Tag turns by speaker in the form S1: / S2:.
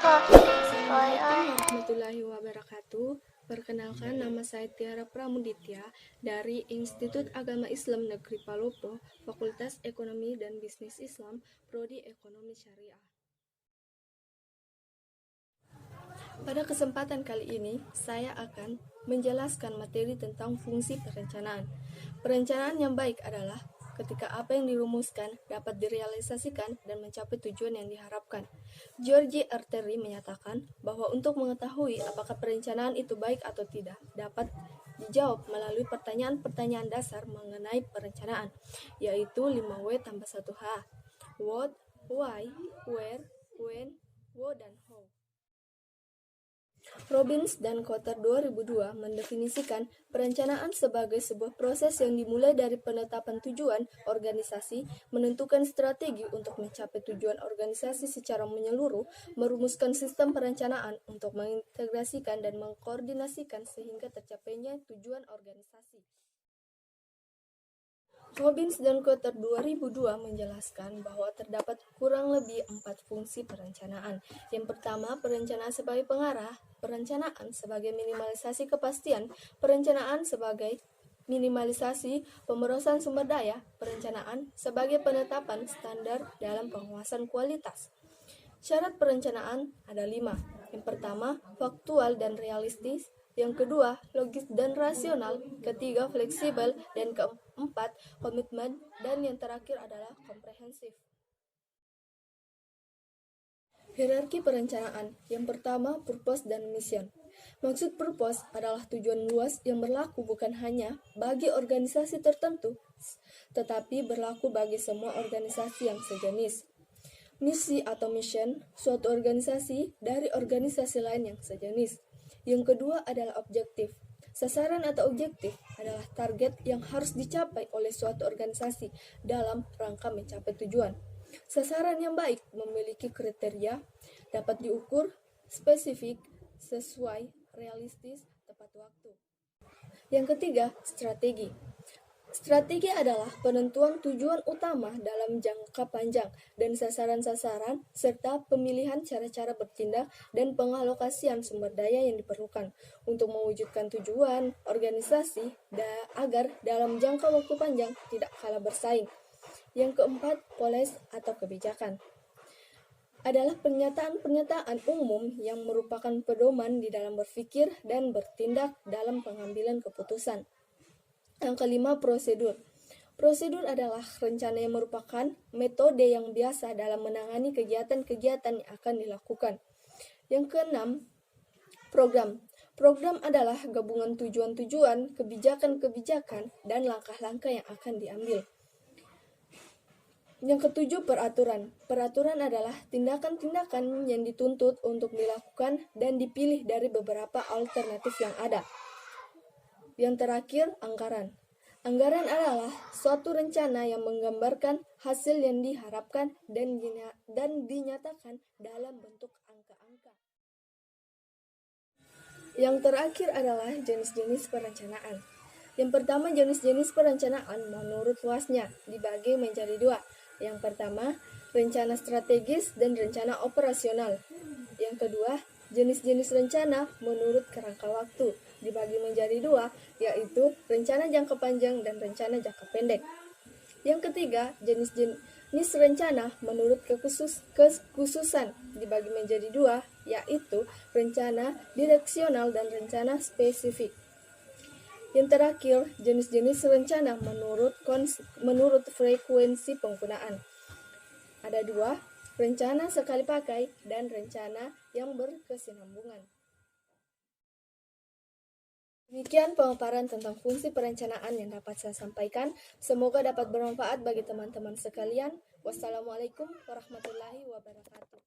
S1: Assalamualaikum warahmatullahi wabarakatuh. Perkenalkan, nama saya Tiara Pramuditya dari Institut Agama Islam Negeri Palopo, Fakultas Ekonomi dan Bisnis Islam, Prodi Ekonomi Syariah. Pada kesempatan kali ini, saya akan menjelaskan materi tentang fungsi perencanaan. Perencanaan yang baik adalah ketika apa yang dirumuskan dapat direalisasikan dan mencapai tujuan yang diharapkan. George Arteri menyatakan bahwa untuk mengetahui apakah perencanaan itu baik atau tidak, dapat dijawab melalui pertanyaan-pertanyaan dasar mengenai perencanaan, yaitu 5W tambah 1H. What, why, where, when, what, dan how. Robbins dan Kotter 2002 mendefinisikan perencanaan sebagai sebuah proses yang dimulai dari penetapan tujuan organisasi, menentukan strategi untuk mencapai tujuan organisasi secara menyeluruh, merumuskan sistem perencanaan untuk mengintegrasikan dan mengkoordinasikan sehingga tercapainya tujuan organisasi. Robbins dan Kotter 2002 menjelaskan bahwa terdapat kurang lebih 4 fungsi perencanaan. Yang pertama, perencanaan sebagai pengarah, perencanaan sebagai minimalisasi kepastian, perencanaan sebagai minimalisasi pemrosesan sumber daya, perencanaan sebagai penetapan standar dalam pengawasan kualitas. Syarat perencanaan ada 5. Yang pertama, faktual dan realistis. Yang kedua, logis dan rasional. Ketiga, fleksibel. Dan keempat, komitmen. Dan yang terakhir adalah komprehensif. Hierarki perencanaan. Yang pertama, purpose dan mission. Maksud purpose adalah tujuan luas yang berlaku bukan hanya bagi organisasi tertentu, tetapi berlaku bagi semua organisasi yang sejenis. Misi atau mission suatu organisasi dari organisasi lain yang sejenis. Yang kedua adalah objektif. Sasaran atau objektif adalah target yang harus dicapai oleh suatu organisasi dalam rangka mencapai tujuan. Sasaran yang baik memiliki kriteria, dapat diukur, spesifik, sesuai, realistis, tepat waktu. Yang ketiga, strategi. Strategi adalah penentuan tujuan utama dalam jangka panjang dan sasaran-sasaran serta pemilihan cara-cara bertindak dan pengalokasian sumber daya yang diperlukan untuk mewujudkan tujuan organisasi agar dalam jangka waktu panjang tidak kalah bersaing. Yang keempat, policy atau kebijakan adalah pernyataan-pernyataan umum yang merupakan pedoman di dalam berpikir dan bertindak dalam pengambilan keputusan. Yang kelima, prosedur. Prosedur adalah rencana yang merupakan metode yang biasa dalam menangani kegiatan-kegiatan yang akan dilakukan. Yang keenam, program. Program adalah gabungan tujuan-tujuan, kebijakan-kebijakan, dan langkah-langkah yang akan diambil. Yang ketujuh, peraturan. Peraturan adalah tindakan-tindakan yang dituntut untuk dilakukan dan dipilih dari beberapa alternatif yang ada. Yang terakhir, anggaran. Anggaran adalah suatu rencana yang menggambarkan hasil yang diharapkan dan dinyatakan dalam bentuk angka-angka. Yang terakhir adalah jenis-jenis perencanaan. Yang pertama, jenis-jenis perencanaan menurut luasnya dibagi menjadi 2. Yang pertama, rencana strategis dan rencana operasional. Yang kedua, jenis-jenis rencana menurut kerangka waktu dibagi menjadi 2, yaitu rencana jangka panjang dan rencana jangka pendek. Yang ketiga, jenis rencana menurut kekhususan dibagi menjadi 2, yaitu rencana direksional dan rencana spesifik. Yang terakhir, jenis-jenis rencana menurut frekuensi penggunaan. Ada 2, rencana sekali pakai dan rencana yang berkesinambungan. Demikian pemaparan tentang fungsi perencanaan yang dapat saya sampaikan. Semoga dapat bermanfaat bagi teman-teman sekalian. Wassalamualaikum warahmatullahi wabarakatuh.